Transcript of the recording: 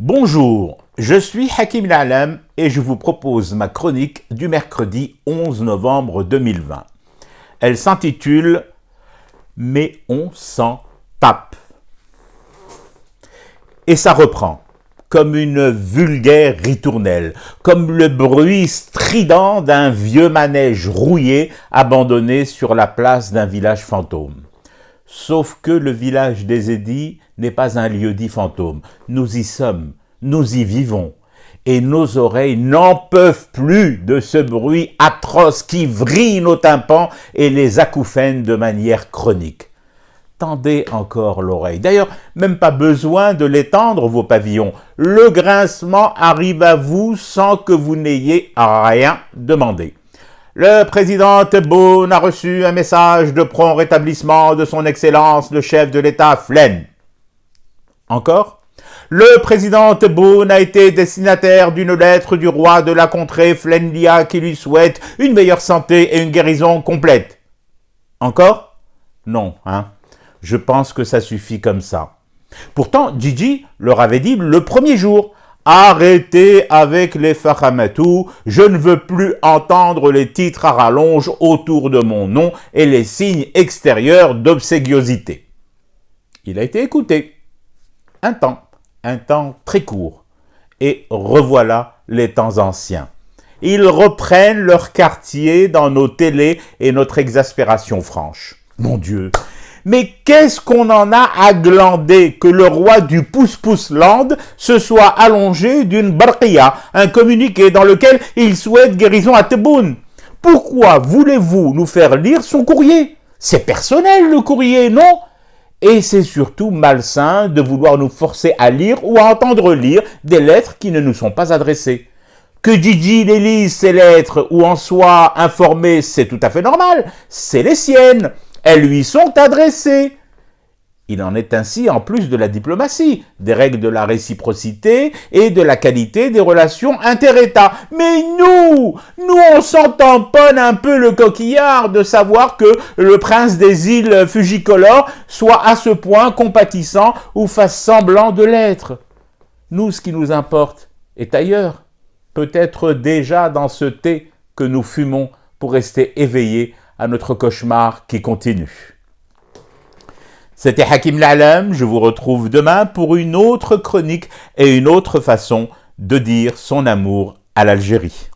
Bonjour, je suis Hakim L'Alam et je vous propose ma chronique du mercredi 11 novembre 2020. Elle s'intitule « Mais on s'en tape ». Et ça reprend, comme une vulgaire ritournelle, comme le bruit strident d'un vieux manège rouillé abandonné sur la place d'un village fantôme. Sauf que le village des Édis n'est pas un lieu-dit fantôme. Nous y sommes, nous y vivons. Et nos oreilles n'en peuvent plus de ce bruit atroce qui vrille nos tympans et les acouphène de manière chronique. Tendez encore l'oreille. D'ailleurs, même pas besoin de l'étendre, vos pavillons. Le grincement arrive à vous sans que vous n'ayez rien demandé. Le président Tebboune a reçu un message de prompt rétablissement de son Excellence le chef de l'État Flen. Encore ? Le président Tebboune a été destinataire d'une lettre du roi de la contrée Flenlia qui lui souhaite une meilleure santé et une guérison complète. Encore ? Non, hein ? Je pense que ça suffit comme ça. Pourtant, Gigi leur avait dit le premier jour « Arrêtez avec les faramatou, je ne veux plus entendre les titres à rallonge autour de mon nom et les signes extérieurs d'obséquiosité. » Il a été écouté. Un temps très court. Et revoilà les temps anciens. Ils reprennent leur quartier dans nos télés et notre exaspération franche. Mon Dieu! Mais qu'est-ce qu'on en a à glander que le roi du Pousse-Pousse-Land se soit allongé d'une barqiya, un communiqué dans lequel il souhaite guérison à Tebboune? Pourquoi voulez-vous nous faire lire son courrier? C'est personnel le courrier, non? Et c'est surtout malsain de vouloir nous forcer à lire ou à entendre lire des lettres qui ne nous sont pas adressées. Que Gigi les lise ces lettres ou en soit informé, c'est tout à fait normal, c'est les siennes. Elles lui sont adressées. Il en est ainsi en plus de la diplomatie, des règles de la réciprocité et de la qualité des relations inter-États. Mais nous on s'en tamponne un peu le coquillard de savoir que le prince des îles Fujicolores soit à ce point compatissant ou fasse semblant de l'être. Nous, ce qui nous importe est ailleurs, peut-être déjà dans ce thé que nous fumons pour rester éveillés à notre cauchemar qui continue. C'était Hakim L'Alam, je vous retrouve demain pour une autre chronique et une autre façon de dire son amour à l'Algérie.